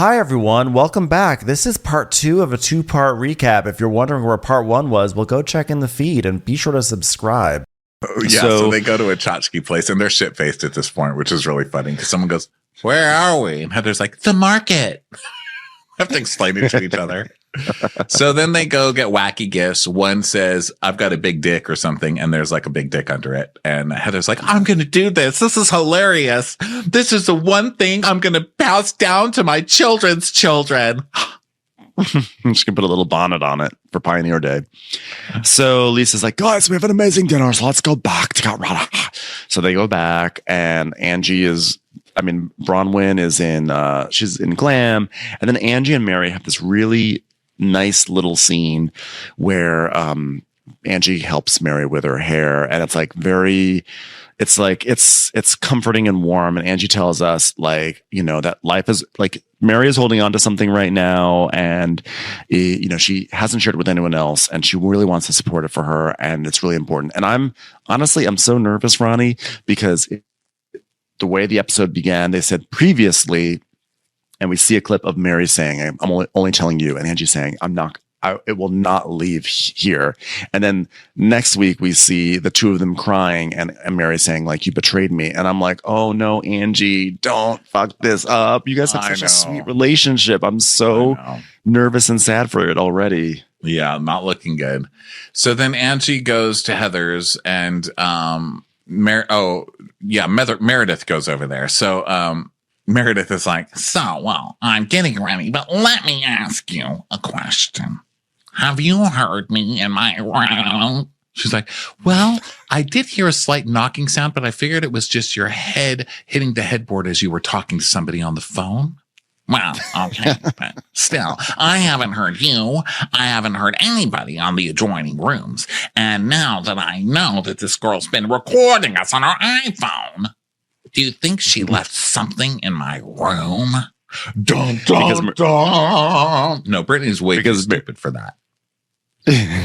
Hi, everyone. Welcome back. This is part 2 of a 2-part recap. If you're wondering where part 1 was, well, go check in the feed and be sure to subscribe. Oh, yeah, so they go to a tchotchke place and they're shit-faced at this point, which is really funny because someone goes, "Where are we?" And Heather's like, "The market." Have to explain it to each other. So then they go get wacky gifts. One says, "I've got a big dick" or something, and there's like a big dick under it. And Heather's like, "I'm going to do this. This is hilarious. This is the one thing I'm going to pass down to my children's children." I'm just gonna put a little bonnet on it for Pioneer Day. So Lisa's like, "Guys, we have an amazing dinner, so let's go back to Colorado." So they go back, and Bronwyn is she's in glam, and then Angie and Mary have this really nice little scene where Angie helps Mary with her hair, and it's comforting and warm. And Angie tells us, that life is like, Mary is holding on to something right now, and she hasn't shared it with anyone else, and she really wants to support it for her, and it's really important. And I'm so nervous, Ronnie, because the way the episode began, they said previously, and we see a clip of Mary saying, "I'm only telling you," and Angie saying, "It will not leave here." And then next week we see the two of them crying and Mary saying, like, "You betrayed me." And I'm like, "Oh no, Angie, don't fuck this up. You guys have such a sweet relationship." I'm so nervous and sad for it already. Yeah, not looking good. So then Angie goes to Heather's and Meredith goes over there. So Meredith is like, "So, well, I'm getting ready, but let me ask you a question. Have you heard me in my room?" She's like, "Well, I did hear a slight knocking sound, but I figured it was just your head hitting the headboard as you were talking to somebody on the phone." "Well, okay, but still, I haven't heard you. I haven't heard anybody on the adjoining rooms. And now that I know that this girl's been recording us on her iPhone, do you think she left something in my room?" Dun, dun, dun. No, Brittany's way too stupid for that.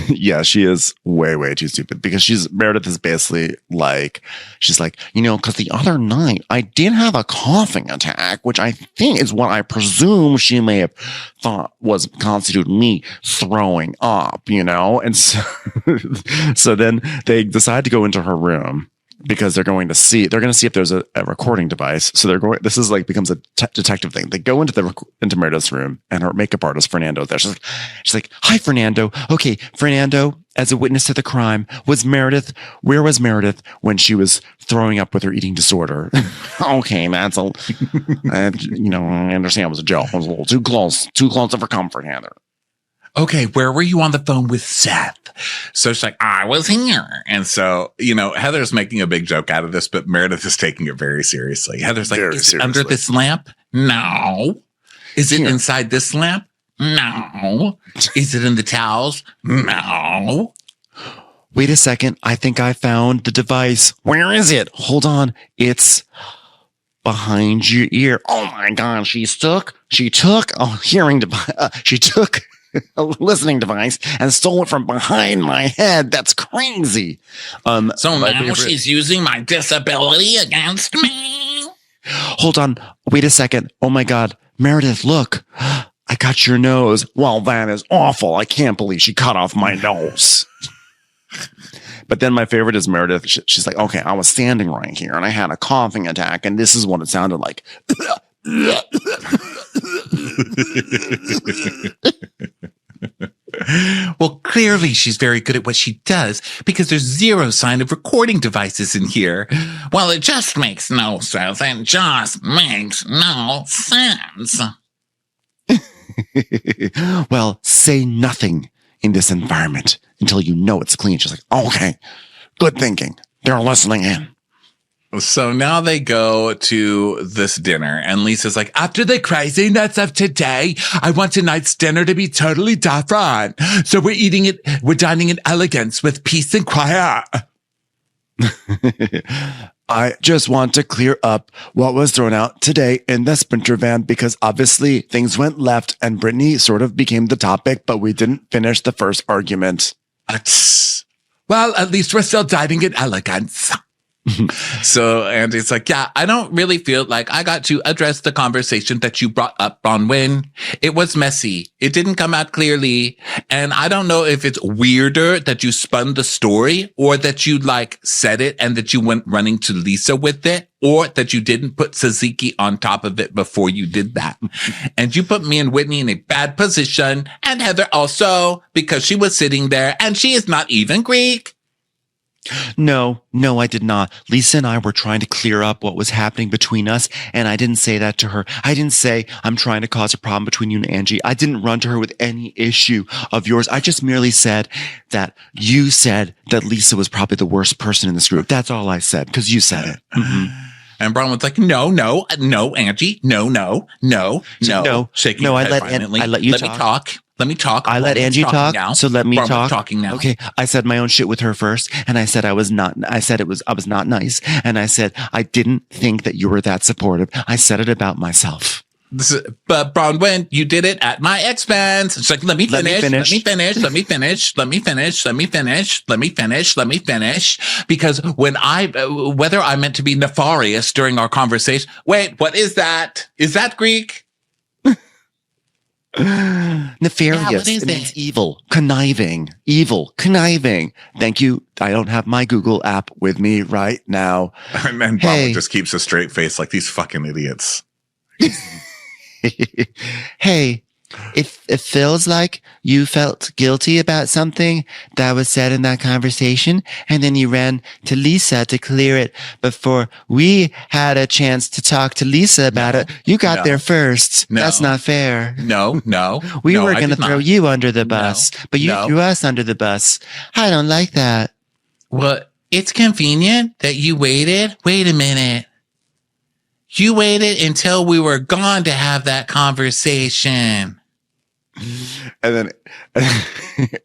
Yeah, she is way, way too stupid, because Meredith is basically like, she's like, because the other night I did have a coughing attack, which I think is what I presume she may have thought was constituted me throwing up, and so then they decide to go into her room, because they're going to see if there's a recording device. So this is like becomes a detective thing. They go into Meredith's room, and her makeup artist, Fernando, there. She's like, "Hi, Fernando. Okay, Fernando, as a witness to the crime, where was Meredith when she was throwing up with her eating disorder?" "Okay, that's I understand it was a joke. It was a little too close for comfort, Heather." "Okay, where were you on the phone with Seth?" So she's like, "I was here." And so, Heather's making a big joke out of this, but Meredith is taking it very seriously. Heather's like, "Is it under this lamp?" "No." "Is it inside this lamp?" "No." "Is it in the towels?" "No." "Wait a second. I think I found the device." "Where is it?" "Hold on. It's behind your ear." "Oh my God. She took a hearing device. She took a listening device and stole it from behind my head. That's crazy." So now she's using my disability against me? "Hold on. Wait a second. Oh my God. Meredith, look. I cut your nose." "Well, that is awful. I can't believe she cut off my nose." But then my favorite is Meredith. She's like, "Okay, I was standing right here and I had a coughing attack, and this is what it sounded like." Well, clearly she's very good at what she does, because there's zero sign of recording devices in here. Well, it just makes no sense. It just makes no sense. "Well, say nothing in this environment until you know it's clean." She's like, "Okay, good thinking. They're listening in." So now they go to this dinner, and Lisa's like, "After the craziness of today, I want tonight's dinner to be totally different. So we're dining in elegance with peace and quiet." "I just want to clear up what was thrown out today in the Sprinter van, because obviously things went left and Brittany sort of became the topic, but we didn't finish the first argument." Well, at least we're still dining in elegance. So Andy's like, yeah, I don't really feel like I got to address the conversation that you brought up, Bronwyn. It was messy. It didn't come out clearly. And I don't know if it's weirder that you spun the story or that you like said it and that you went running to Lisa with it, or that you didn't put Suzuki on top of it before you did that. And you put me and Whitney in a bad position, and Heather also, because she was sitting there and she is not even Greek. No, I did not. Lisa and I were trying to clear up what was happening between us, and I didn't say that to her. I didn't say, I'm trying to cause a problem between you and Angie. I didn't run to her with any issue of yours. I just merely said that you said that Lisa was probably the worst person in this group. That's all I said, because you said it. Mm-hmm. And Braun was like, no, Angie, no. Shaking no, his head violently. I let you talk. Let me talk. I let Angie talk. Now. So let me Braun was talk. Talking now. Okay. I said my own shit with her first. And I said I was not nice. And I said, I didn't think that you were that supportive. I said it about myself. But Bronwyn, you did it at my expense. It's like, let me finish. Because whether I meant to be nefarious during our conversation. Wait, what is that? Is that Greek? Nefarious. Yeah, it means evil, conniving. Thank you. I don't have my Google app with me right now. And then Bronwyn just keeps a straight face like these fucking idiots. Hey, if it feels like you felt guilty about something that was said in that conversation, and then you ran to Lisa to clear it before we had a chance to talk to Lisa about it, you got there first. No. That's not fair. No. We were going to throw you under the bus, but you threw us under the bus. I don't like that. Well, it's convenient that you waited. Wait a minute. You waited until we were gone to have that conversation. And then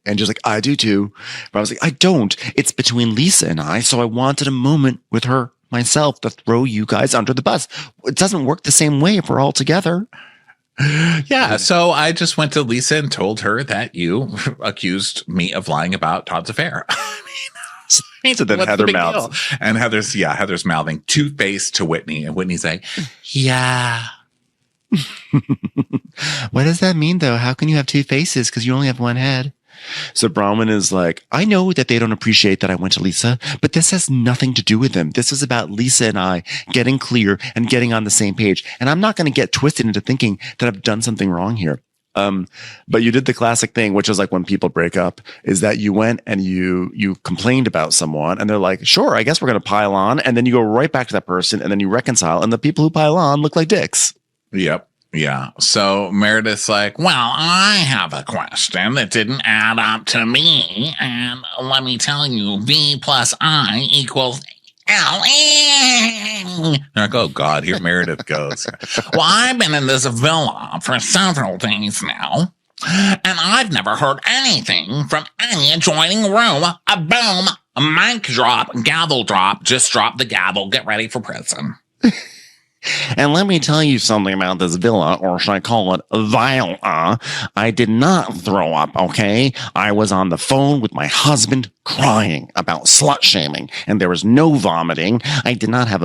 Angie's like, I do too. But I was like, I don't. It's between Lisa and I. So I wanted a moment with her myself to throw you guys under the bus. It doesn't work the same way if we're all together. Yeah. So I just went to Lisa and told her that you accused me of lying about Todd's affair. So then Heather mouths. And Heather's mouthing two-faced to Whitney. And Whitney's like, yeah. What does that mean, though? How can you have two faces? Because you only have one head. So Bronwyn is like, I know that they don't appreciate that I went to Lisa, but this has nothing to do with them. This is about Lisa and I getting clear and getting on the same page. And I'm not going to get twisted into thinking that I've done something wrong here. But you did the classic thing, which is like when people break up, is that you went and you complained about someone and they're like, sure, I guess we're going to pile on. And then you go right back to that person and then you reconcile. And the people who pile on look like dicks. Yep. Yeah. So Meredith's like, well, I have a question that didn't add up to me. And let me tell you, V plus I equals L. Like, oh, God, here Meredith goes. Well, I've been in this villa for several days now, and I've never heard anything from any adjoining room. A boom, a mic drop, gavel drop. Just drop the gavel. Get ready for prison. And let me tell you something about this villa, or should I call it villa? I did not throw up, okay? I was on the phone with my husband crying about slut shaming, and there was no vomiting. I did have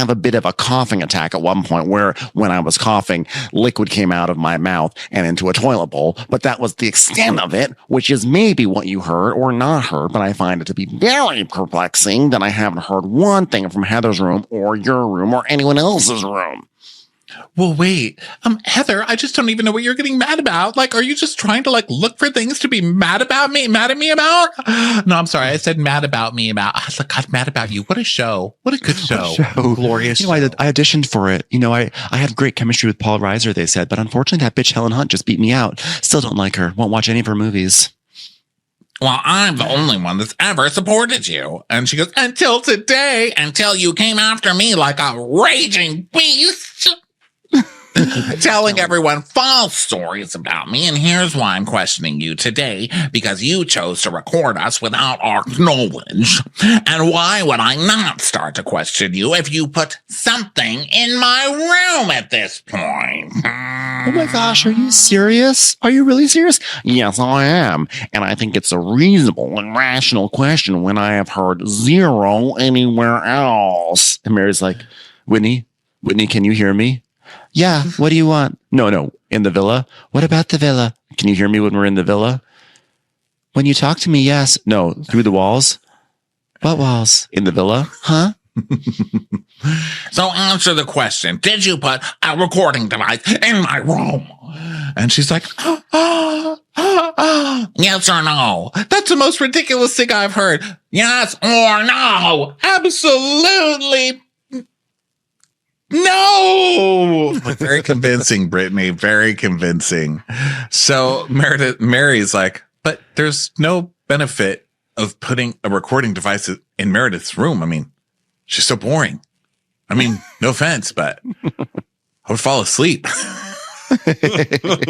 a bit of a coughing attack at one point where when I was coughing, liquid came out of my mouth and into a toilet bowl, but that was the extent of it, which is maybe what you heard or not heard, but I find it to be very perplexing that I haven't heard one thing from Heather's room or your room or anyone else's room. Well, wait, Heather, I just don't even know what you're getting mad about. Like, are you just trying to like look for things to be mad at me about? No, I'm sorry. I said mad about me about. I was like, God, mad about you. What a show. What a good show. Glorious. You know, I auditioned for it. You know, I had great chemistry with Paul Reiser, they said, but unfortunately that bitch Helen Hunt just beat me out. Still don't like her. Won't watch any of her movies. Well, I'm the only one that's ever supported you. And she goes, until today, until you came after me like a raging beast. telling everyone false stories about me. And here's why I'm questioning you today, because you chose to record us without our knowledge. And why would I not start to question you if you put something in my room at this point? Oh my gosh, are you serious? Are you really serious? Yes, I am. And I think it's a reasonable and rational question when I have heard zero anywhere else. And Mary's like, Whitney, can you hear me? Yeah, what do you want? No, in the villa. What about the villa? Can you hear me when we're in the villa? When you talk to me, yes. No, through the walls. What walls? In the villa? Huh? So answer the question. Did you put a recording device in my room? And she's like, yes or no? That's the most ridiculous thing I've heard. Yes or no? Absolutely no. Very convincing, Brittany. Very convincing. So Mary's like, but there's no benefit of putting a recording device in Meredith's room. I mean, she's so boring. I mean, no offense, but I would fall asleep. That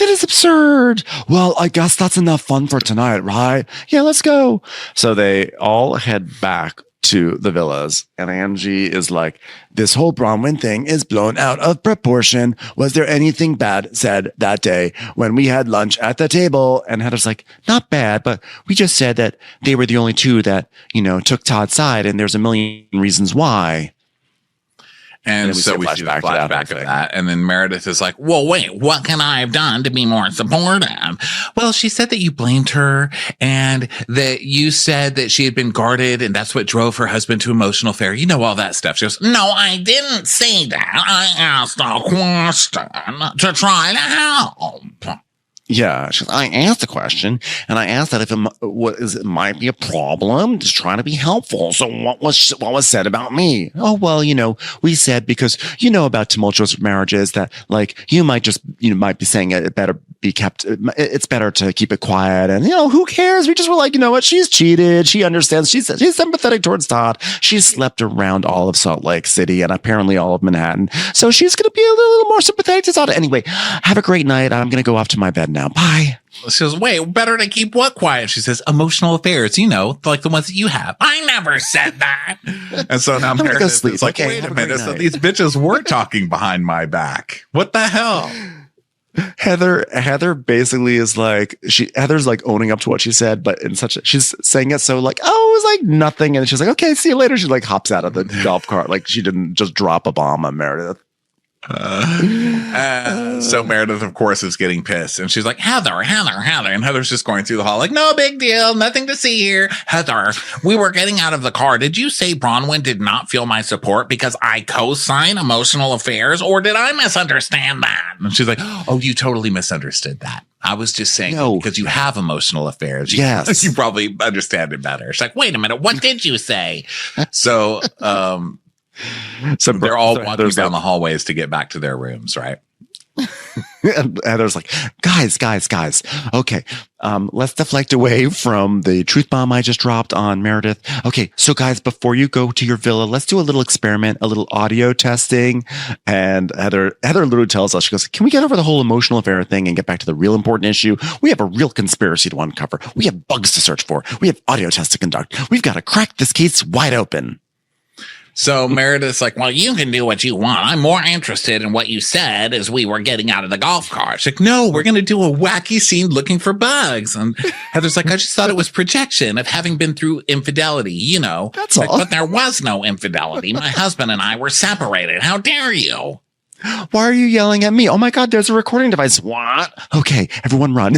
is absurd. Well, I guess that's enough fun for tonight, right? Yeah, let's go. So they all head back to the villas, and Angie is like, this whole Bronwyn thing is blown out of proportion. Was there anything bad said that day when we had lunch at the table? And Heather's like, not bad, but we just said that they were the only two that, took Todd's side, and there's a million reasons why. And so we see the flashback of that. And then Meredith is like, well, wait, what can I have done to be more supportive? Well, she said that you blamed her and that you said that she had been guarded and that's what drove her husband to emotional affair. You know, all that stuff. She goes, no, I didn't say that. I asked a question to try to help. Yeah, I asked the question, and I asked that if it might be a problem, just trying to be helpful. So what was said about me? Oh, well, we said because about tumultuous marriages that you might be saying it better be kept. It's better to keep it quiet, and who cares? We just were like, what? She's cheated. She understands. She's sympathetic towards Todd. She's slept around all of Salt Lake City and apparently all of Manhattan, so she's gonna be a little more sympathetic to Todd. Anyway, have a great night. I'm gonna go off to my bed now. Bye. She says, wait, better to keep what quiet? She says, emotional affairs, like the ones that you have. I never said that. And so now Meredith is like, wait a minute. So these bitches were talking behind my back. What the hell? Heather basically is like, Heather's like owning up to what she said, but she's saying it so like, oh, it was like nothing. And she's like, okay, see you later. She like hops out of the golf cart. Like she didn't just drop a bomb on Meredith. So Meredith, of course, is getting pissed, and she's like, Heather, and Heather's just going through the hall like, no big deal, nothing to see here. Heather, we were getting out of the car. Did you say Bronwyn did not feel my support because I co-sign emotional affairs, or did I misunderstand that? And she's like, oh, you totally misunderstood that. I was just saying because you have emotional affairs. Yes. You probably understand it better. She's like, wait a minute, what did you say? So they're all walking down the hallways to get back to their rooms, right? And Heather's like, guys. Okay, let's deflect away from the truth bomb I just dropped on Meredith. Okay, so guys, before you go to your villa, let's do a little experiment, a little audio testing. And Heather literally tells us, she goes, can we get over the whole emotional affair thing and get back to the real important issue? We have a real conspiracy to uncover. We have bugs to search for. We have audio tests to conduct. We've got to crack this case wide open. So Meredith's like, well, you can do what you want. I'm more interested in what you said as we were getting out of the golf cart. She's like, no, we're going to do a wacky scene looking for bugs. And Heather's like, I just thought it was projection of having been through infidelity, That's all. But there was no infidelity. My husband and I were separated. How dare you? Why are you yelling at me? Oh my God, there's a recording device. What? Okay, everyone run.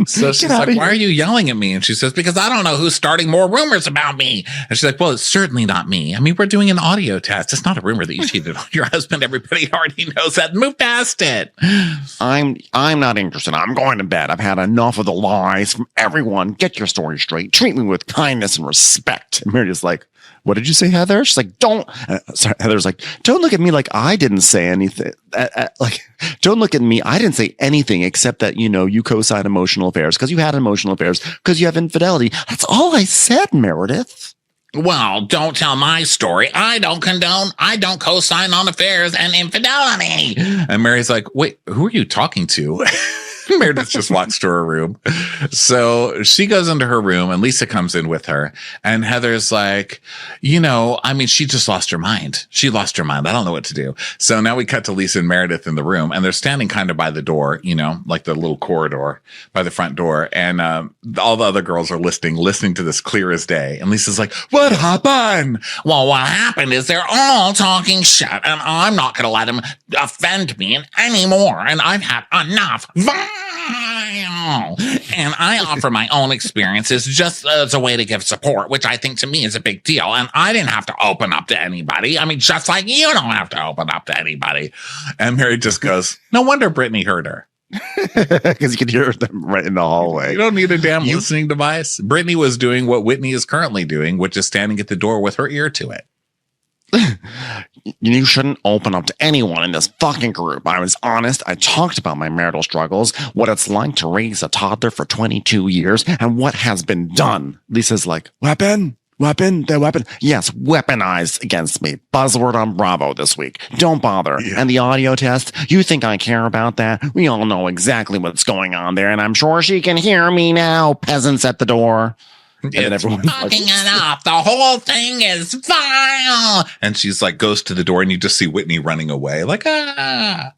So she's like, why are you yelling at me? And she says, because I don't know who's starting more rumors about me. And she's like, well, it's certainly not me. I mean, we're doing an audio test. It's not a rumor that you cheated on your husband. Everybody already knows that. Move past it. I'm not interested. I'm going to bed. I've had enough of the lies from everyone. Get your story straight. Treat me with kindness and respect. And Meredith's like, what did you say, Heather? She's like, Heather's like, don't look at me like I didn't say anything. Don't look at me. I didn't say anything except that, you co-sign emotional affairs because you had emotional affairs because you have infidelity. That's all I said, Meredith. Well, don't tell my story. I don't co-sign on affairs and infidelity. And Mary's like, wait, who are you talking to? Meredith just walks to her room. So she goes into her room and Lisa comes in with her. And Heather's like, she just lost her mind. She lost her mind. I don't know what to do. So now we cut to Lisa and Meredith in the room and they're standing kind of by the door, like the little corridor by the front door. And all the other girls are listening to this clear as day. And Lisa's like, what happened? Well, what happened is they're all talking shit and I'm not going to let them offend me anymore. And I've had enough. And I offer my own experiences just as a way to give support, which I think to me is a big deal. And I didn't have to open up to anybody. I mean, just like you don't have to open up to anybody. And Mary just goes, no wonder Brittany heard her. Because you can hear them right in the hallway. You don't need a damn listening device. Brittany was doing what Whitney is currently doing, which is standing at the door with her ear to it. You shouldn't open up to anyone in this fucking group. I was honest. I talked about my marital struggles, what it's like to raise a toddler for 22 years, and what has been done. Lisa's like, weapon. Yes, weaponized against me. Buzzword on Bravo this week. Don't bother. Yeah. And the audio test, you think I care about that? We all know exactly what's going on there, and I'm sure she can hear me now, peasants at the door. And everyone's fucking it up. The whole thing is vile. And she's like, goes to the door, and you just see Whitney running away, like, ah.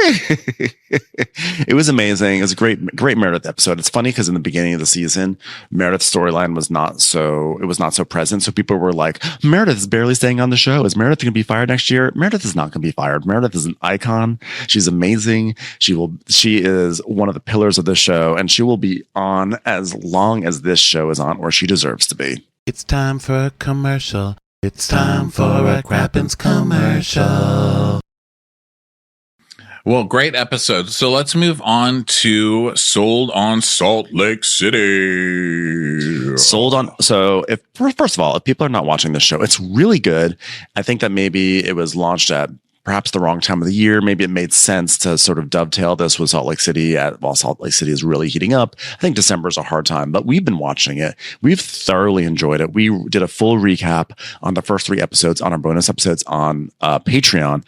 It was amazing. It was a great Meredith episode. It's funny because in the beginning of the season, Meredith's storyline was not so present. So people were like, Meredith is barely staying on the show. Is Meredith going to be fired next year? Meredith is not going to be fired. Meredith is an icon. She's amazing. She is one of the pillars of the show, and she will be on as long as this show is on, or she deserves to be. It's time for a commercial. It's time for a Crappens commercial. Well, great episode. So let's move on to Sold on Salt Lake City. So first of all, if people are not watching this show, it's really good. I think that maybe it was launched at perhaps the wrong time of the year. Maybe it made sense to sort of dovetail this with Salt Lake City while Salt Lake City is really heating up. I think December is a hard time, but we've been watching it. We've thoroughly enjoyed it. We did a full recap on the first 3 episodes on our bonus episodes on Patreon.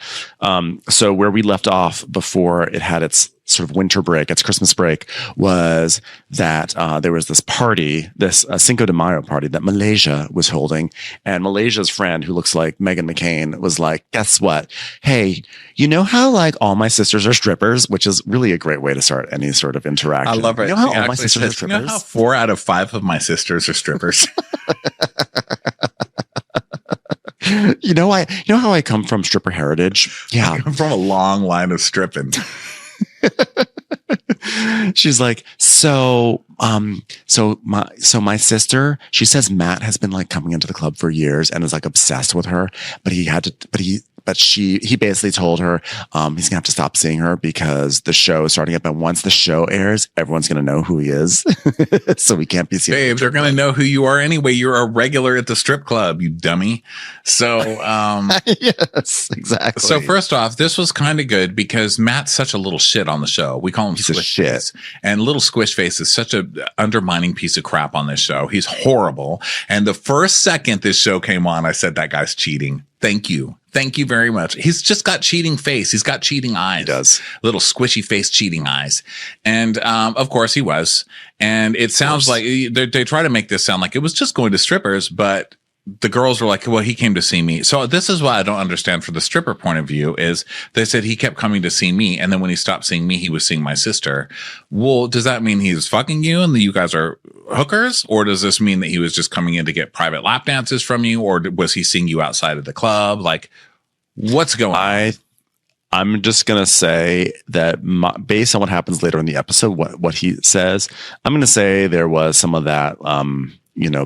So where we left off before it had its sort of winter break, its Christmas break, was that there was this party, this Cinco de Mayo party that Malaysia was holding. And Malaysia's friend, who looks like Meghan McCain, was like, guess what? Hey, you know how like all my sisters are strippers, which is really a great way to start any sort of interaction. I love it. You know how all my sisters are strippers? You know how 4 out of 5 of my sisters are strippers? You know how I come from stripper heritage? Yeah. I come from a long line of stripping. She's like, so my sister, she says Matt has been like coming into the club for years and is like obsessed with her, but he basically told her he's gonna have to stop seeing her because the show is starting up, and once the show airs, everyone's gonna know who he is. So we can't be seen. Babe, they're gonna know who you are anyway. You're a regular at the strip club, you dummy. So yes, exactly. So first off, this was kind of good because Matt's such a little shit on the show. We call him Squish Face. And little Squish Face is such a undermining piece of crap on this show. He's horrible. And the first second this show came on, I said, that guy's cheating. Thank you. Thank you very much. He's just got cheating face. He's got cheating eyes. He does. Little squishy face cheating eyes. And of course he was. And it sounds like they try to make this sound like it was just going to strippers, but the girls were like, well, he came to see me. So this is what I don't understand from the stripper point of view is they said he kept coming to see me. And then when he stopped seeing me, he was seeing my sister. Well, does that mean he's fucking you and you guys are hookers? Or does this mean that he was just coming in to get private lap dances from you? Or was he seeing you outside of the club? Like, what's going on? I'm just going to say that based on what happens later in the episode, what he says, I'm going to say there was some of that,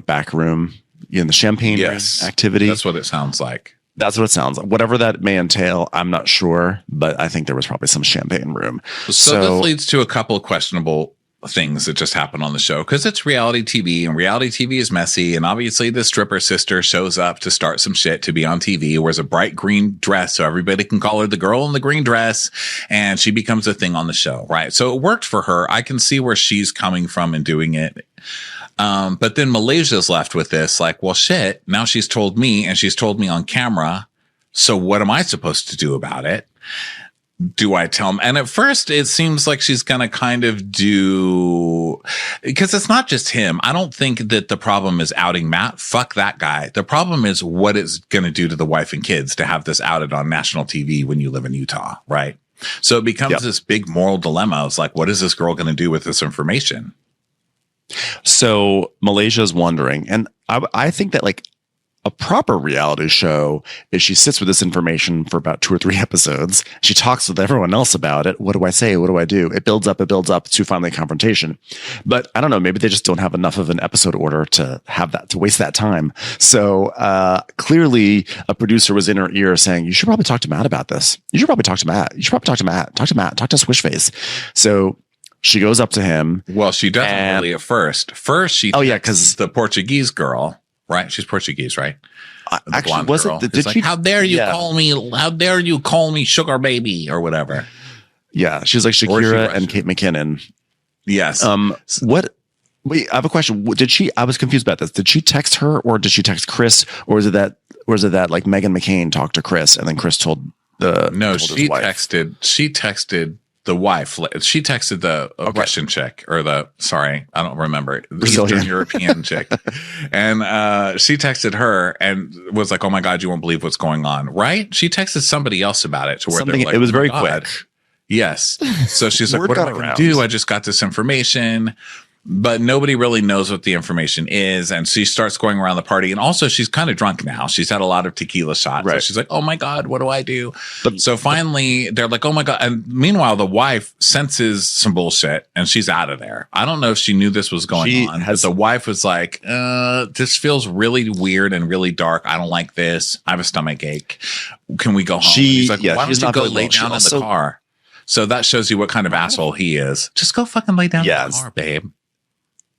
back room, the champagne activity. That's what it sounds like. That's what it sounds like. Whatever that may entail, I'm not sure, but I think there was probably some champagne room. So this leads to a couple of questionable things that just happen on the show because it's reality TV and reality TV is messy. And obviously the stripper sister shows up to start some shit to be on TV, wears a bright green dress so everybody can call her the girl in the green dress, and she becomes a thing on the show, right? So it worked for her. I can see where she's coming from and doing it. But then Malaysia's left with this, like, well, shit, now she's told me and she's told me on camera. So what am I supposed to do about it? Do I tell him? And at first it seems like she's going to kind of do, because it's not just him. I don't think that the problem is outing Matt. Fuck that guy. The problem is what it's going to do to the wife and kids to have this outed on national TV when you live in Utah. Right. So it becomes this big moral dilemma. It's like, what is this girl going to do with this information? So Malaysia's wondering, and I think that like a proper reality show is she sits with this information for about 2 or 3 episodes. She talks with everyone else about it. What do I say? What do I do? It builds up to finally a confrontation. But I don't know, maybe they just don't have enough of an episode order to have that, to waste that time. So clearly a producer was in her ear saying, you should probably talk to Matt about this. You should probably talk to Matt. You should probably talk to Matt. Talk to Matt. Talk to Swishface. So she goes up to him. Well, she doesn't really at first. First, she because the Portuguese girl, right? She's Portuguese, right? Actually, wasn't did like, she? How dare you call me? How dare you call me sugar baby or whatever? Yeah, she's like Shakira and Kate McKinnon. Yes. What? Wait, I have a question. Did she? I was confused about this. Did she text her, or did she text Chris, or is it that like Meghan McCain talked to Chris and then Chris told the? No, told she texted. She texted the wife. She texted the Russian chick or I don't remember, the Eastern European chick. And she texted her and was like, oh my God, you won't believe what's going on. Right. She texted somebody else about it to where they're like, it was very God. quick. Yes. So she's like, what am I going to do? I just got this information. But nobody really knows what the information is. And she starts going around the party. And also, she's kind of drunk now. She's had a lot of tequila shots. Right. So she's like, oh, my God, what do I do? So finally, they're like, oh, my God. And meanwhile, the wife senses some bullshit and she's out of there. I don't know if she knew this was going on. But the wife was like, this feels really weird and really dark. I don't like this. I have a stomach ache. Can we go home? He's like, why don't you go lay down in the car? So that shows you what kind of asshole he is. Just go fucking lay down in the car, babe.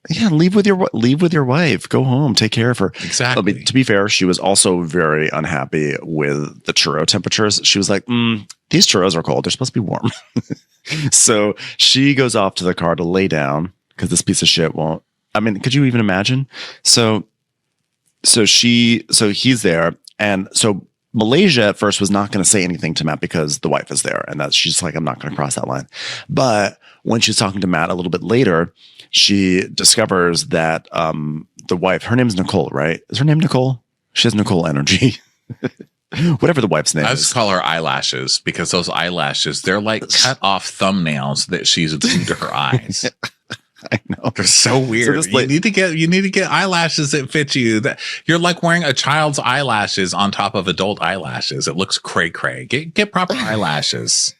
Yeah, leave with your wife. Go home. Take care of her. Exactly. I mean, to be fair, she was also very unhappy with the churro temperatures. She was like, these churros are cold. They're supposed to be warm. So she goes off to the car to lay down because this piece of shit won't. I mean, could you even imagine? So he's there. And so Malaysia at first was not going to say anything to Matt because the wife is there. And she's like, I'm not going to cross that line. But when she's talking to Matt a little bit later, she discovers that the wife, her name's Nicole, right? Is her name Nicole? She has Nicole energy. Whatever the wife's name is. I just call her eyelashes because those eyelashes, they're like cut off thumbnails that she's glued to her eyes. I know. They're so weird. So you need to get eyelashes that fit you. That you're like wearing a child's eyelashes on top of adult eyelashes. It looks cray cray. Get proper eyelashes.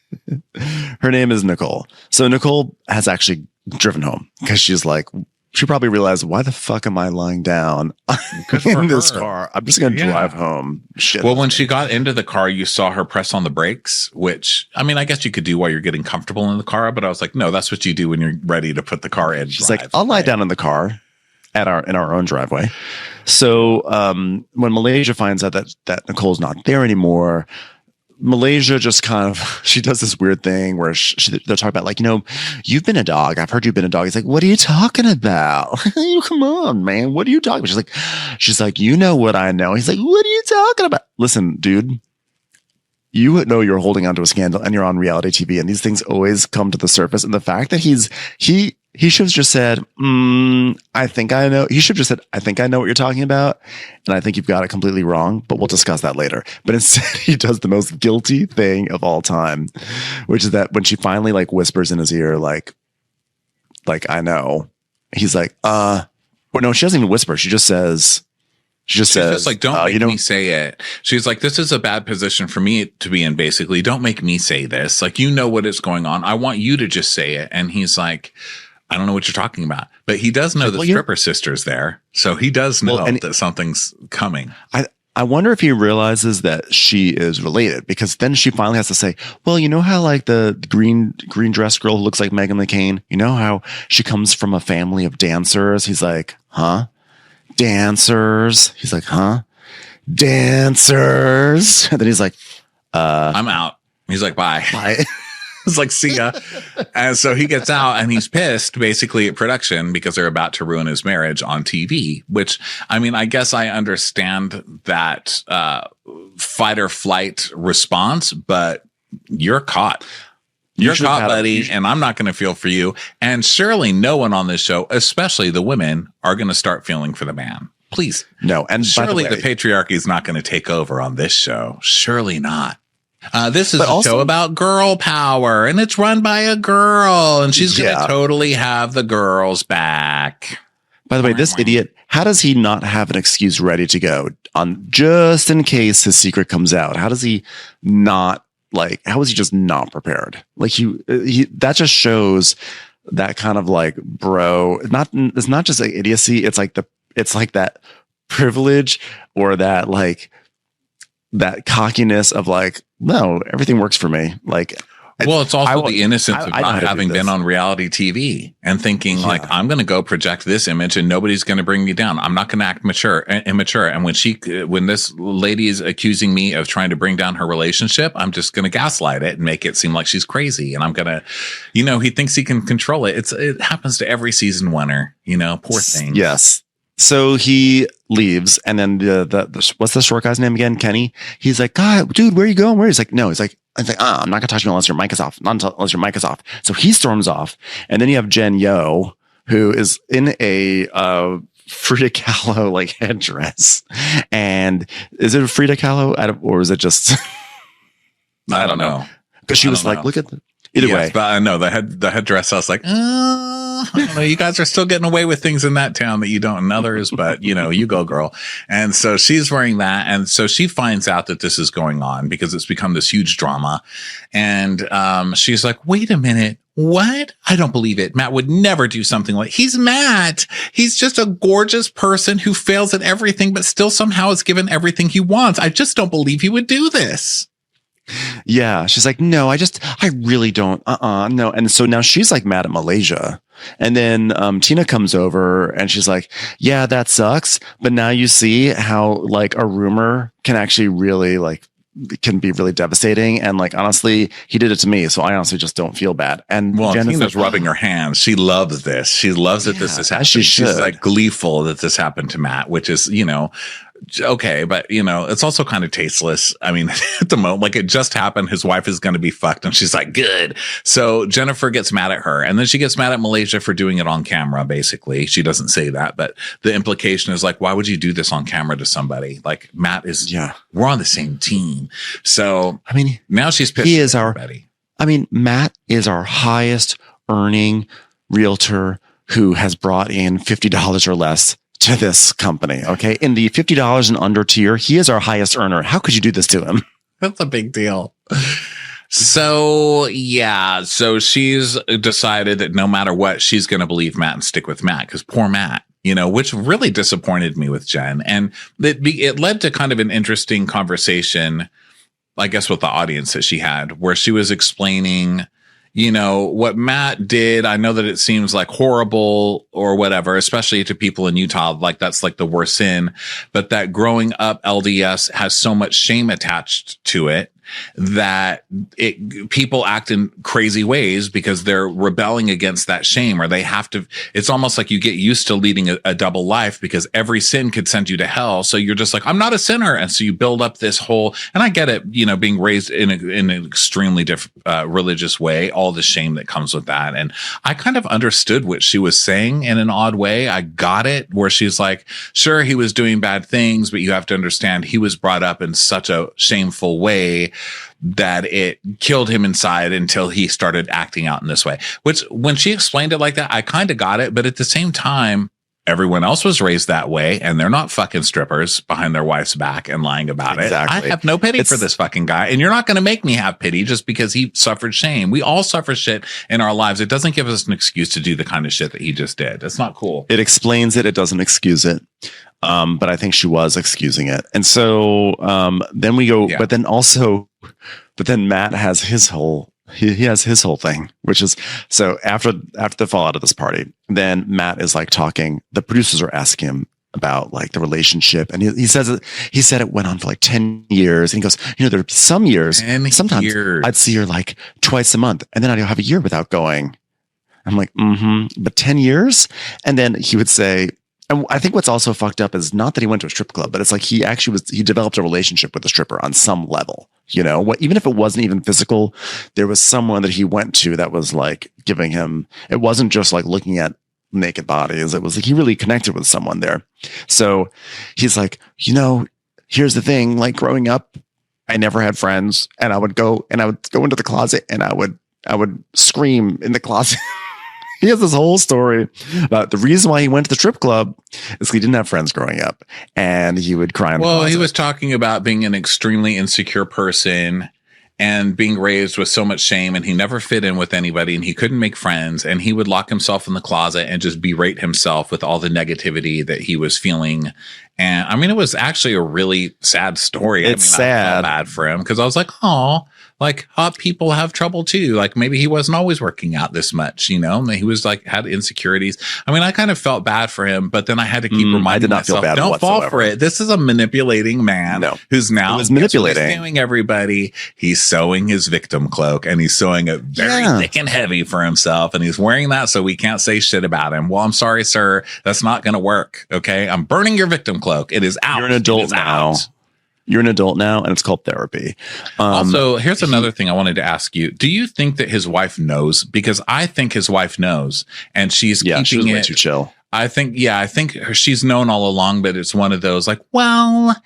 Her name is Nicole. So Nicole has actually driven home because she's like, she probably realized, why the fuck am I lying down in this car? I'm just going to drive home. Shit. Well, when she got into the car, you saw her press on the brakes, which, I mean, I guess you could do while you're getting comfortable in the car, but I was like, no, that's what you do when you're ready to put the car in. She's like, I'll lie down in the car in our own driveway. So when Malaysia finds out that Nicole's not there anymore, Malaysia just kind of, she does this weird thing where they're talking about like, you've been a dog. I've heard you've been a dog. He's like, what are you talking about? Come on, man. What are you talking about? She's like, you know what I know. He's like, what are you talking about? Listen, dude, you know you're holding onto a scandal and you're on reality TV and these things always come to the surface. And the fact that he should have just said, I think I know. He should have just said, I think I know what you're talking about. And I think you've got it completely wrong, but we'll discuss that later. But instead he does the most guilty thing of all time, which is that when she finally like whispers in his ear, like, I know, he's like, or no, she doesn't even whisper. She just says, she's just like, don't make me say it. She's like, this is a bad position for me to be in, basically. Don't make me say this. Like, you know what is going on. I want you to just say it. And he's like, I don't know what you're talking about. But he does know the stripper sister's there. So he does know that something's coming. I wonder if he realizes that she is related, because then she finally has to say, well, you know how like the green dress girl who looks like Meghan McCain, you know how she comes from a family of dancers? He's like, huh? Dancers. He's like, huh? Dancers. And then he's like, I'm out. He's like, bye. It's like, see ya. And so he gets out and he's pissed basically at production because they're about to ruin his marriage on TV, which, I mean, I guess I understand that fight or flight response, but you're caught. You're caught, buddy, and I'm not going to feel for you. And surely no one on this show, especially the women, are going to start feeling for the man. Please. No. And surely the patriarchy is not going to take over on this show. Surely not. This is a show about girl power, and it's run by a girl, and she's going to totally have the girls back. By the way, this idiot, how does he not have an excuse ready to go on just in case his secret comes out? How does he not, like, how is he just not prepared? Like he that just shows that kind of like, bro, it's not just like idiocy. It's like that privilege or that like that cockiness of like, no, everything works for me. Like, well, it's also the innocence of not having been on reality TV and thinking like, I'm going to go project this image and nobody's going to bring me down. I'm not going to act immature. And when this lady is accusing me of trying to bring down her relationship, I'm just going to gaslight it and make it seem like she's crazy. And I'm going to, he thinks he can control it. It happens to every season winner, poor thing. Yes. So he leaves, and then the what's the short guy's name again? Kenny. He's like, God, dude, where are you going? Where? He's like, no. He's like, I'm not gonna talk to you unless your mic is off. Not unless your mic is off. So he storms off, and then you have Jen Yo, who is in a Frida Kahlo like headdress, and is it a Frida Kahlo or is it just? I don't know. Because she was like, look at the. Either way, but I know the headdress. I was like, I don't know. You guys are still getting away with things in that town that you don't in others, but you go, girl. And so she's wearing that, and so she finds out that this is going on because it's become this huge drama. And she's like, "Wait a minute, what? I don't believe it. Matt would never do something like he's Matt. He's just a gorgeous person who fails at everything, but still somehow is given everything he wants. I just don't believe he would do this." Yeah. She's like, no, I really don't. No. And so now she's like mad at Malaysia. And then Tina comes over and she's like, yeah, that sucks. But now you see how like a rumor can actually really like can be really devastating. And like, honestly, he did it to me. So I honestly just don't feel bad. And Tina's rubbing her hands. She loves this. She loves that this has happened. She's like gleeful that this happened to Matt, which is, okay, but it's also kind of tasteless. I mean, at the moment, like it just happened, his wife is going to be fucked, and she's like, good. So Jennifer gets mad at her, and then she gets mad at Malaysia for doing it on camera. Basically, she doesn't say that, but the implication is like, why would you do this on camera to somebody? Like Matt is, we're on the same team. So I mean, now she's pissed. He is Matt is our highest earning realtor who has brought in $50 or less to this company. Okay. In the $50 and under tier, he is our highest earner. How could you do this to him? That's a big deal. So she's decided that no matter what, she's going to believe Matt and stick with Matt, because poor Matt, which really disappointed me with Jen. And it led to kind of an interesting conversation, I guess, with the audience that she had, where she was explaining, what Matt did. I know that it seems like horrible or whatever, especially to people in Utah, like that's like the worst sin, but that growing up LDS has so much shame attached to it that people act in crazy ways because they're rebelling against that shame, or they have to. It's almost like you get used to leading a double life because every sin could send you to hell. So you're just like, I'm not a sinner. And so you build up this whole, and I get it, being raised in an extremely religious way, all the shame that comes with that. And I kind of understood what she was saying in an odd way. I got it, where she's like, sure, he was doing bad things, but you have to understand he was brought up in such a shameful way that it killed him inside until he started acting out in this way. Which, when she explained it like that, I kind of got it. But at the same time, everyone else was raised that way, and they're not fucking strippers behind their wife's back and lying about it. I have no pity for this fucking guy. And you're not going to make me have pity just because he suffered shame. We all suffer shit in our lives. It doesn't give us an excuse to do the kind of shit that he just did. It's not cool. It explains it. It doesn't excuse it. But I think she was excusing it. And so then we go, but then Matt has his whole, he has his whole thing, which is, so after the fallout of this party, then Matt is like talking, the producers are asking him, about like the relationship. And he said it went on for like 10 years. And he goes, there'd be some years, sometimes I'd see her like twice a month, and then I'd have a year without going. I'm like, but 10 years? And then he would say, and I think what's also fucked up is not that he went to a strip club, but it's like he developed a relationship with the stripper on some level, even if it wasn't even physical, there was someone that he went to that was like giving him, it wasn't just like looking at naked bodies. It was like he really connected with someone there. So he's like, here's the thing, like growing up, I never had friends, and I would go into the closet and I would scream in the closet. He has this whole story about the reason why he went to the strip club is he didn't have friends growing up, and he would cry in the closet. He was talking about being an extremely insecure person and being raised with so much shame, and he never fit in with anybody, and he couldn't make friends, and he would lock himself in the closet and just berate himself with all the negativity that he was feeling. And I mean, it was actually a really sad story. It's sad. I felt bad for him because I was like, oh, like hot people have trouble too. Like maybe he wasn't always working out this much, he was like had insecurities. I mean, I kind of felt bad for him, but then I had to keep reminding myself, don't fall for it. This is a manipulating man who's now manipulating everybody. He's sewing his victim cloak, and he's sewing it very thick and heavy for himself. And he's wearing that so we can't say shit about him. Well, I'm sorry, sir. That's not going to work. Okay. I'm burning your victim cloak. It is out. You're an adult now. You're an adult now, and it's called therapy. Also, here's another thing I wanted to ask you. Do you think that his wife knows? Because I think his wife knows, and she's keeping it way too chill. I think she's known all along, but it's one of those like, well,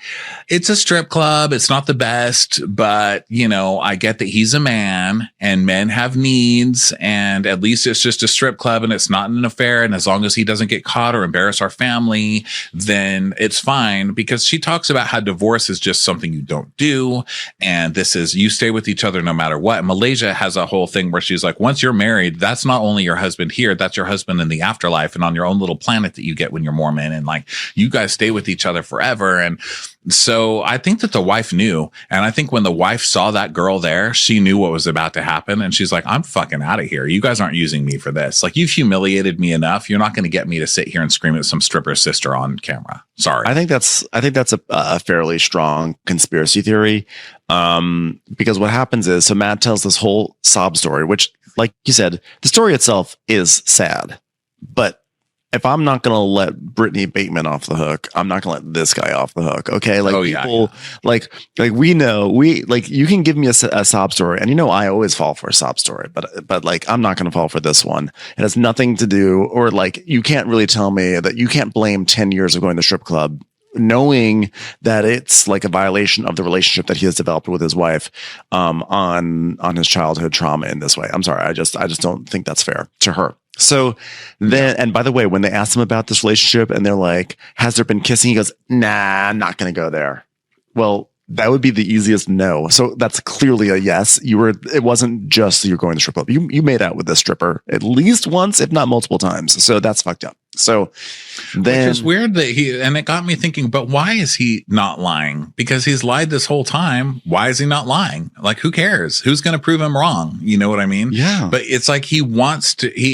it's a strip club. It's not the best, but I get that he's a man and men have needs, and at least it's just a strip club and it's not an affair. And as long as he doesn't get caught or embarrass our family, then it's fine, because she talks about how divorce is just something you don't do. And this is, you stay with each other no matter what. And Malaysia has a whole thing where she's like, once you're married, that's not only your husband here, that's your husband in the afterlife and on your own little planet that you get when you're Mormon, and like you guys stay with each other forever. And so I think that the wife knew, and I think when the wife saw that girl there, she knew what was about to happen, and she's like, I'm fucking out of here. You guys aren't using me for this. Like, you've humiliated me enough. You're not going to get me to sit here and scream at some stripper sister on camera. Sorry. I think that's a fairly strong conspiracy theory, because what happens is, so Matt tells this whole sob story, which, like you said, the story itself is sad, but if I'm not going to let Brittany Bateman off the hook, I'm not going to let this guy off the hook. Okay. Like like we know, you can give me a sob story, and I always fall for a sob story, but like, I'm not going to fall for this one. It has nothing to do, or like, you can't really tell me that you can't blame 10 years of going to the strip club, knowing that it's like a violation of the relationship that he has developed with his wife, on his childhood trauma in this way. I'm sorry. I just don't think that's fair to her. So then, and by the way, when they asked him about this relationship and they're like, has there been kissing? He goes, nah, I'm not going to go there. Well, that would be the easiest no. So that's clearly a yes. It wasn't just that you're going to strip club. You made out with this stripper at least once, if not multiple times. So that's fucked up. So then, which is weird that and it got me thinking, but why is he not lying? Because he's lied this whole time. Why is he not lying? Like, who cares? Who's going to prove him wrong? You know what I mean? Yeah. But it's like he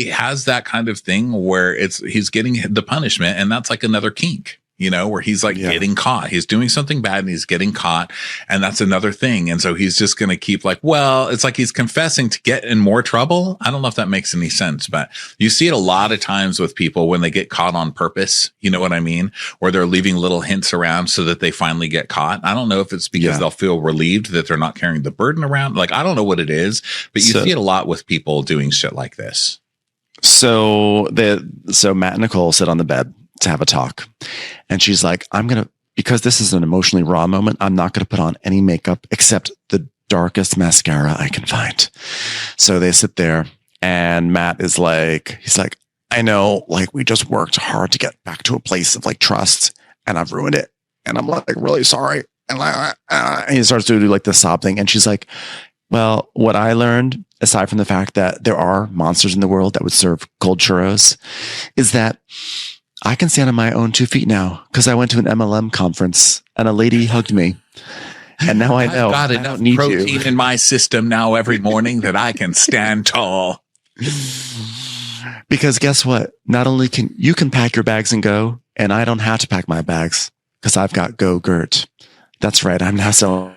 has that kind of thing where he's getting the punishment, and that's like another kink. Where he's like getting caught. He's doing something bad and he's getting caught. And that's another thing. And so he's just going to keep like, well, it's like he's confessing to get in more trouble. I don't know if that makes any sense, but you see it a lot of times with people when they get caught on purpose. You know what I mean? Or they're leaving little hints around so that they finally get caught. I don't know if it's because they'll feel relieved that they're not carrying the burden around. Like, I don't know what it is, but you see it a lot with people doing shit like this. So Matt and Nicole sit on the bed to have a talk, and she's like, because this is an emotionally raw moment, I'm not going to put on any makeup except the darkest mascara I can find. So they sit there, and Matt is like, I know, like, we just worked hard to get back to a place of like trust, and I've ruined it, and I'm like really sorry. And he starts to do like the sob thing, and she's like, well, what I learned, aside from the fact that there are monsters in the world that would serve cold churros, is that I can stand on my own 2 feet now, because I went to an MLM conference and a lady hugged me. And now I know I've got enough protein in my system now every morning that I can stand tall. Because guess what? Not only can you pack your bags and go, and I don't have to pack my bags because I've got Go-Gurt. That's right. I'm now selling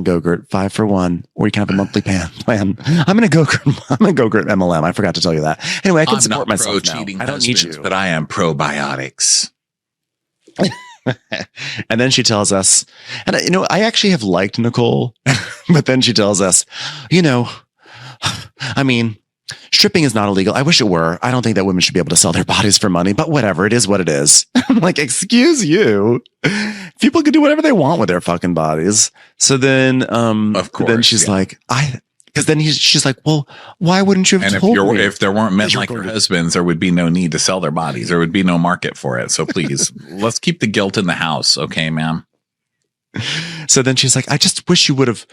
Go-Gurt 5 for 1, or you can have a monthly plan. I'm going to Go-Gurt MLM. I forgot to tell you that. Anyway, I can support myself now. I don't need you. But I am probiotics. And then she tells us, and I actually have liked Nicole, but then she tells us, I mean, stripping is not illegal. I wish it were. I don't think that women should be able to sell their bodies for money, but whatever. It is what it is. I'm like, excuse you. People can do whatever they want with their fucking bodies. So then, of course, then she's like, because then she's like, well, why wouldn't you have told me? If there weren't men like your husbands, there would be no need to sell their bodies. There would be no market for it. So please, let's keep the guilt in the house. Okay, ma'am. So then she's like, I just wish you would have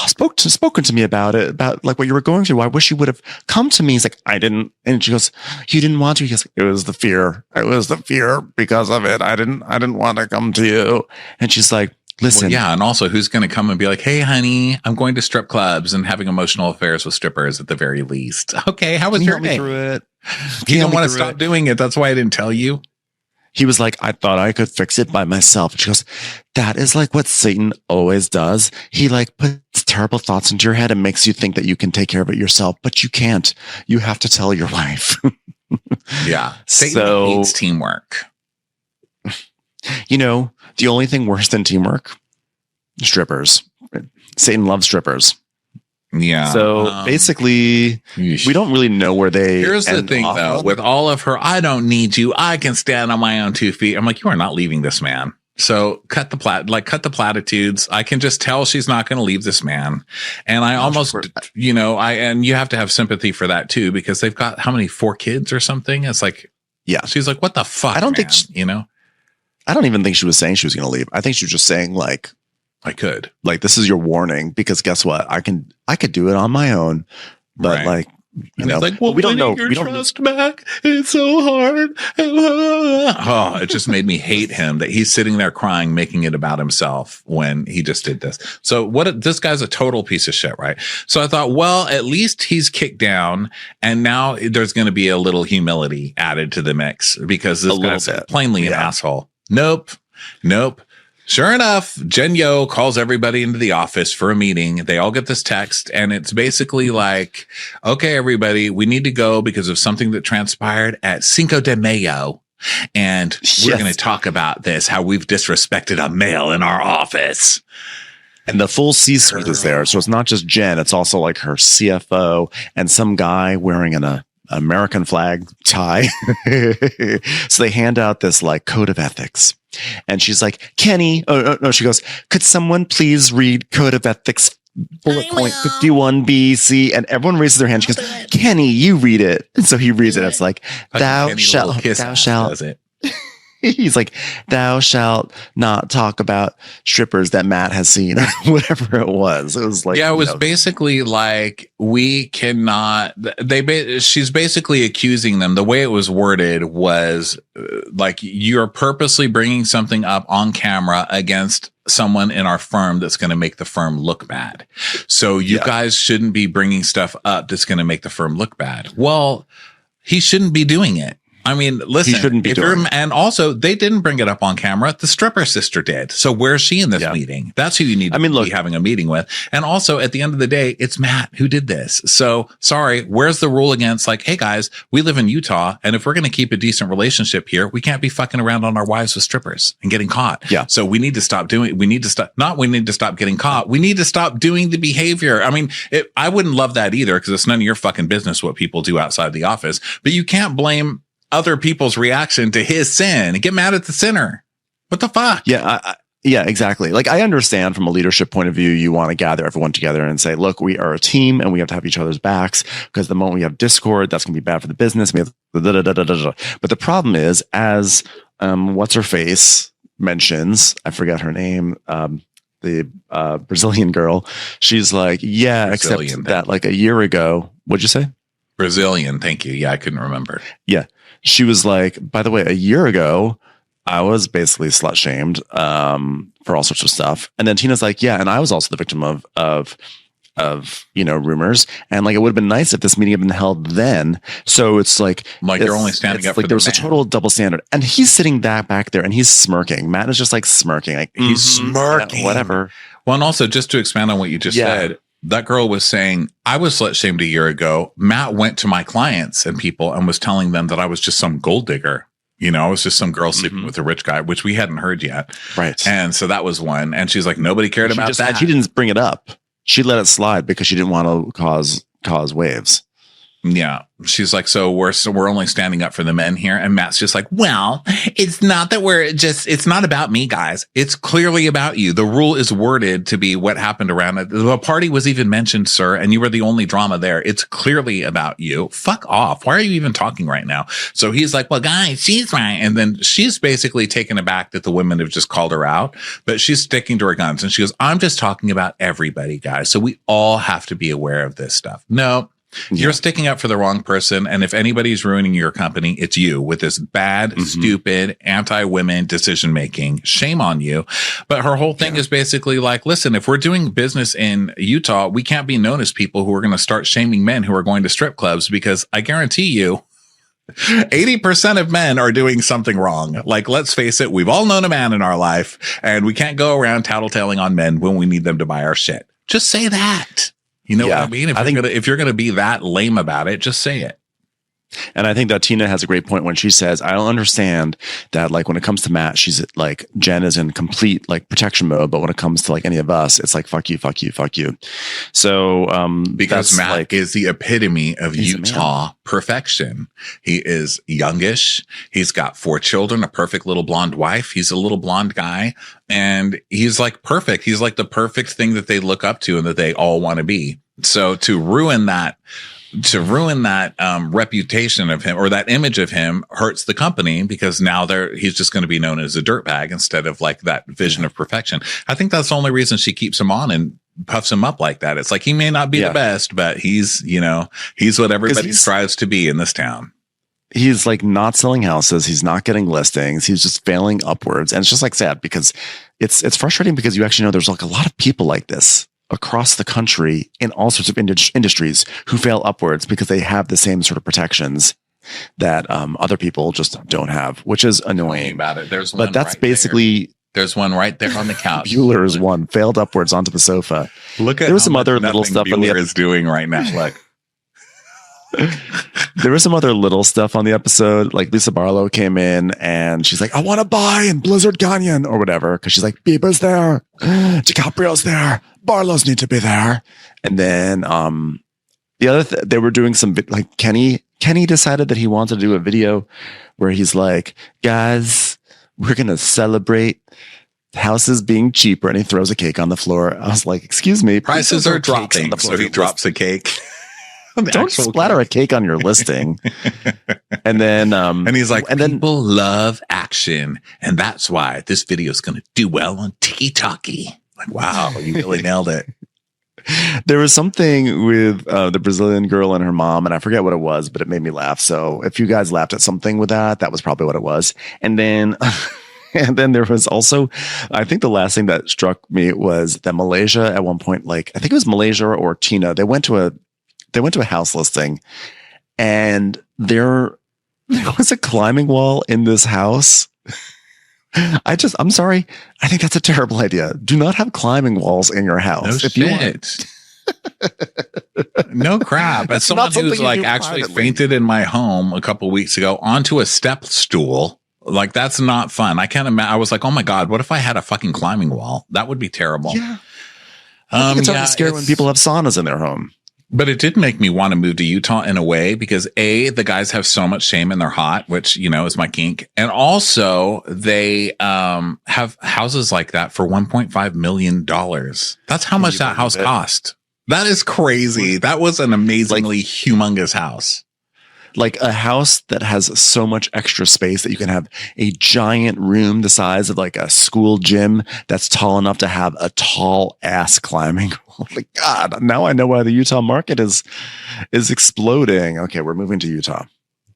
spoken to me about it, about like what you were going through. I wish you would have come to me. He's like, I didn't. And she goes, you didn't want to? He goes, it was the fear. It was the fear because of it. I didn't want to come to you. And she's like, listen. Well, yeah. And also, who's going to come and be like, hey, honey, I'm going to strip clubs and having emotional affairs with strippers at the very least. Okay. How was your day? You don't want to stop doing it. That's why I didn't tell you. He was like, I thought I could fix it by myself. And she goes, that is like what Satan always does. He like puts terrible thoughts into your head and makes you think that you can take care of it yourself, but you can't. You have to tell your wife. Yeah. Satan hates teamwork. The only thing worse than teamwork, strippers. Satan loves strippers. Yeah. So basically, we don't really know where they. Here's the thing, though, with all of her, I don't need you. I can stand on my own 2 feet. I'm like, you are not leaving this man. So cut the platitudes. I can just tell she's not going to leave this man. And I almost, and you have to have sympathy for that too, because they've got how many 4 kids or something. It's like, yeah, she's like, what the fuck? I don't think, I don't even think she was saying she was going to leave. I think she was just saying like, I could. Like, this is your warning, because guess what? I could do it on my own, but right. Like, well, we don't know. We don't trust back. It's so hard. Oh, it just made me hate him that he's sitting there crying, making it about himself when he just did this. So this guy's a total piece of shit, right? So I thought, well, at least he's kicked down, and now there's going to be a little humility added to the mix, because this guy's plainly an asshole. Nope. Sure enough, Jen Yo calls everybody into the office for a meeting. They all get this text, and it's basically like, okay, everybody, we need to go because of something that transpired at Cinco de Mayo. And we're going to talk about this, how we've disrespected a male in our office. And the full C-suite is there. So it's not just Jen. It's also like her CFO and some guy wearing an American flag tie. So they hand out this like code of ethics. And she's like, Kenny, no, she goes, could someone please read Code of Ethics bullet point 51B, C? And everyone raises their hand. She goes, Kenny, you read it. And so he reads it. It's like, thou shalt. He's like, thou shalt not talk about strippers that Matt has seen, or whatever it was. It was like, yeah, it was basically like, we cannot, she's basically accusing them. The way it was worded was like, you're purposely bringing something up on camera against someone in our firm that's going to make the firm look bad. So you guys shouldn't be bringing stuff up that's going to make the firm look bad. Well, he shouldn't be doing it. I mean, listen, he shouldn't be doing it. And also they didn't bring it up on camera. The stripper sister did. So where's she in this meeting? That's who you need to be having a meeting with. And also at the end of the day, it's Matt who did this. So sorry, where's the rule against like, hey guys, we live in Utah, and if we're going to keep a decent relationship here, we can't be fucking around on our wives with strippers and getting caught. Yeah. So we need to stop getting caught. We need to stop doing the behavior. I mean, I wouldn't love that either, because it's none of your fucking business what people do outside the office, but you can't blame other people's reaction to his sin and get mad at the sinner. What the fuck? Yeah. Yeah, exactly. Like, I understand from a leadership point of view, you want to gather everyone together and say, look, we are a team and we have to have each other's backs, because the moment we have discord, that's going to be bad for the business. But the problem is, as what's her face mentions, I forgot her name, the Brazilian girl. She's like, yeah, Brazilian, except that like a year ago, what'd you say? Brazilian. Thank you. Yeah, I couldn't remember. Yeah. She was like, by the way, a year ago, I was basically slut shamed for all sorts of stuff. And then Tina's like, yeah, and I was also the victim of rumors. And like, it would have been nice if this meeting had been held then. So it's like they're only standing up like for there was the a total double standard. And he's sitting back there and he's smirking. Matt is just like smirking. Like, he's smirking. Yeah, whatever. Well, and also just to expand on what you just said, that girl was saying, I was slut shamed a year ago. Matt went to my clients and people and was telling them that I was just some gold digger. I was just some girl sleeping with a rich guy, which we hadn't heard yet. Right. And so that was one. And she's like, nobody cared about that. She didn't bring it up. She let it slide because she didn't want to cause waves. Yeah. She's like, so we're only standing up for the men here. And Matt's just like, well, it's not that it's not about me, guys. It's clearly about you. The rule is worded to be what happened around it. The party was even mentioned, sir, and you were the only drama there. It's clearly about you. Fuck off. Why are you even talking right now? So he's like, well, guys, she's right. And then she's basically taken aback that the women have just called her out, but she's sticking to her guns. And she goes, I'm just talking about everybody, guys. So we all have to be aware of this stuff. No. You're sticking up for the wrong person. And if anybody's ruining your company, it's you with this bad, stupid, anti-women decision making. Shame on you. But her whole thing is basically like, listen, if we're doing business in Utah, we can't be known as people who are going to start shaming men who are going to strip clubs, because I guarantee you 80% of men are doing something wrong. Like, let's face it, we've all known a man in our life, and we can't go around tattletaling on men when we need them to buy our shit. Just say that. You know what I mean? If you're going to be that lame about it, just say it. And I think that Tina has a great point when she says, I don't understand that, like, when it comes to Matt, she's like, Jen is in complete like protection mode. But when it comes to like any of us, it's like, fuck you, fuck you, fuck you. So, because Matt is the epitome of Utah perfection. He is youngish. He's got 4 children, a perfect little blonde wife. He's a little blonde guy, and he's like perfect. He's like the perfect thing that they look up to and that they all want to be. So to ruin that reputation of him, or that image of him, hurts the company, because now he's just going to be known as a dirtbag instead of like that vision of perfection. I think that's the only reason she keeps him on and puffs him up like that. It's like, he may not be the best, but he's what everybody strives to be in this town. He's like not selling houses. He's not getting listings. He's just failing upwards. And it's just like sad, because it's frustrating, because you actually know there's like a lot of people like this across the country in all sorts of industries who fail upwards because they have the same sort of protections that other people just don't have, which is annoying. About it. There's but that's basically there's one right there on the couch. Bueller's one failed upwards onto the sofa. Look at there was some other little stuff Bueller is doing right now. Like, there was some other little stuff on the episode. Like, Lisa Barlow came in and she's like, I want to buy in Blizzard Canyon or whatever, because she's like, Bieber's there, DiCaprio's there, Barlow's need to be there. And then the other they were doing some like Kenny decided that he wanted to do a video where he's like, guys, we're gonna celebrate houses being cheaper, and he throws a cake on the floor. I was like, excuse me, prices are dropping, so he drops a cake. Don't splatter a cake on your listing. And then and he's like, people love action, and that's why this video is going to do well on TikTok. Like, wow, you really nailed it. There was something with the Brazilian girl and her mom, and I forget what it was, but it made me laugh. So if you guys laughed at something with that was probably what it was. And then and then there was also, I think the last thing that struck me was that Malaysia at one point, like, I think it was Malaysia or Tina, they went to a house listing, and there was a climbing wall in this house. I'm sorry. I think that's a terrible idea. Do not have climbing walls in your house. No if shit. You want. No crap. As someone who's like actually fainted in my home a couple of weeks ago onto a step stool, like, that's not fun. I can't imagine. I was like, oh my God, what if I had a fucking climbing wall? That would be terrible. Yeah. I think it's always scary when people have saunas in their home. But it did make me want to move to Utah in a way, because the guys have so much shame and they're hot, which, is my kink. And also they have houses like that for $1.5 million. That's how much that house cost. That is crazy. That was an amazingly humongous house. Like a house that has so much extra space that you can have a giant room the size of like a school gym that's tall enough to have a tall ass climbing. Oh my God. Now I know why the Utah market is exploding. Okay, we're moving to Utah.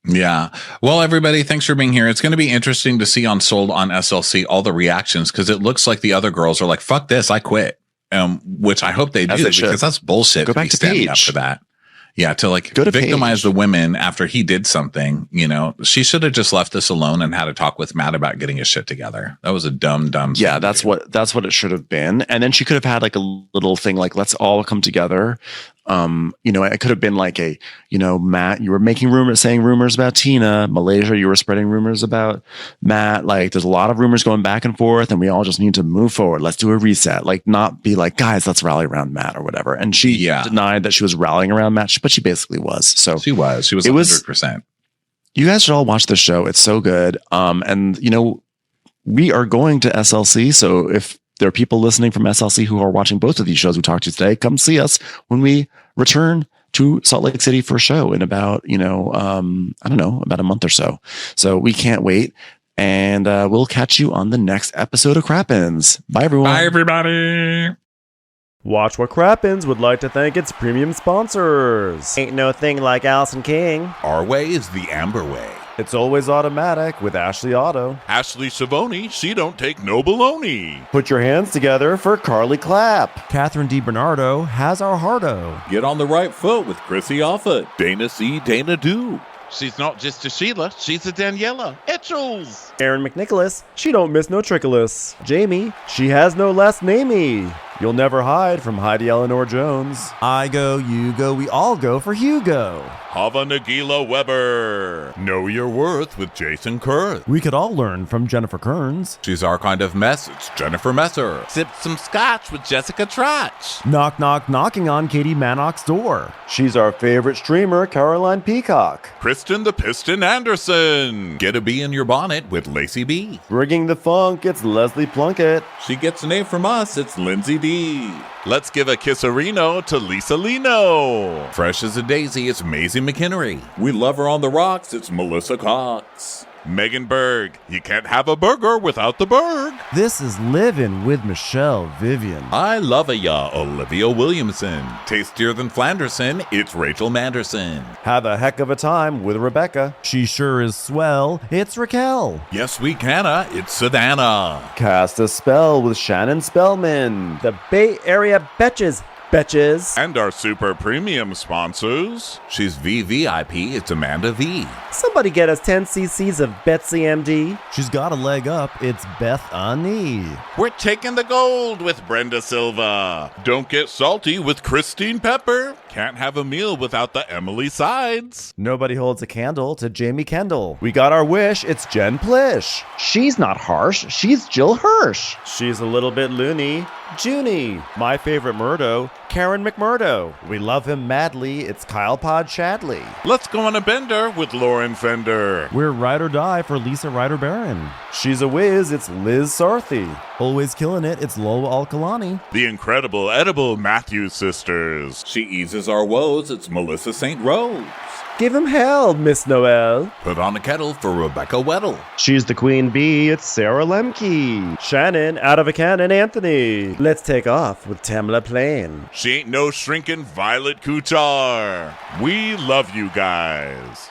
Yeah. Well, everybody, thanks for being here. It's going to be interesting to see on Sold on SLC all the reactions, because it looks like the other girls are like, fuck this, I quit. which I hope they do, As they should. because that's bullshit. Go to back be to standing up Paige. for that. Yeah, to like Go to victimize Paige. the women after he did something. You know, she should have just left this alone and had a talk with Matt about getting his shit together. That was a dumb. Yeah, thing that's to do. what it should have been. And then she could have had like a little thing like, let's all come together. You know, it could have been like a, you know, Matt, you were saying rumors about Tina. Malaysia, you were spreading rumors about Matt. Like, there's a lot of rumors going back and forth, and we all just need to move forward. Let's do a reset. Like, not be like, guys, let's rally around Matt or whatever. And she denied that she was rallying around Matt, but she basically was. So She was 100%. You guys should all watch the show. It's so good. And you know, we are going to SLC. So if there are people listening from SLC who are watching both of these shows we talked to today, come see us when we return to Salt Lake City for a show in about, you know, I don't know, about a month or so. So we can't wait. And we'll catch you on the next episode of Crappens. Bye, everyone. Bye, everybody. Watch What Crappens would like to thank its premium sponsors. Ain't no thing like Allison King. Our way is the Amber way. It's always automatic with Ashley Auto. Ashley Savoni, she don't take no baloney. Put your hands together for Carly Clapp. Catherine DiBernardo has our Hardo. Get on the right foot with Chrissy Offutt. Dana C. Dana Do. She's not just a Sheila, she's a Daniela. Etchels. Aaron McNicholas, she don't miss no trickolas. Jamie, she has no last namey. You'll never hide from Heidi Eleanor Jones. I go, you go, we all go for Hugo. Hava Nagila Weber. Know your worth with Jason Kurth. We could all learn from Jennifer Kearns. She's our kind of mess. It's Jennifer Messer. Sip some scotch with Jessica Trotch. Knock, knock, knocking on Katie Mannock's door. She's our favorite streamer, Caroline Peacock. Kristen the Piston Anderson. Get a bee in your bonnet with Lacey B. Bringing the funk, it's Leslie Plunkett. She gets a name from us. It's Lindsay D. Let's give a kisserino to Lisa Lino. Fresh as a daisy, it's Maisie McHenry. We love her on the rocks. It's Melissa Cox. Megan Berg. You can't have a burger without the Berg. This is Livin' with Michelle Vivian. I love ya, Olivia Williamson. Tastier than Flanderson, it's Rachel Manderson. Have a heck of a time with Rebecca. She sure is swell. It's Raquel. Yes, we canna, it's Savannah. Cast a spell with Shannon Spellman. The Bay Area Betches. Betches. And our super premium sponsors. She's VVIP, it's Amanda V. Somebody get us 10 cc's of Betsy MD. She's got a leg up. It's Beth Ani. We're taking the gold with Brenda Silva. Don't get salty with Christine Pepper. Can't have a meal without the Emily Sides. Nobody holds a candle to Jamie Kendall. We got our wish. It's Jen Plish. She's not harsh. She's Jill Hirsch. She's a little bit loony. Junie. My favorite Murdo, Karen McMurdo. We love him madly. It's Kyle Pod Shadley. Let's go on a bender with Lauren Fender. We're ride or die for Lisa Ryder Barron. She's a whiz. It's Liz Sarthy. Always killing it. It's Lola Alkalani. The incredible edible Matthews sisters. She eases our woes. It's Melissa St. Rose. Give him hell, Miss Noel. Put on a kettle for Rebecca Weddle. She's the queen bee. It's Sarah Lemke. Shannon, out of a cannon, Anthony. Let's take off with Tamla Plain. She ain't no shrinking Violet Kuchar. We love you guys.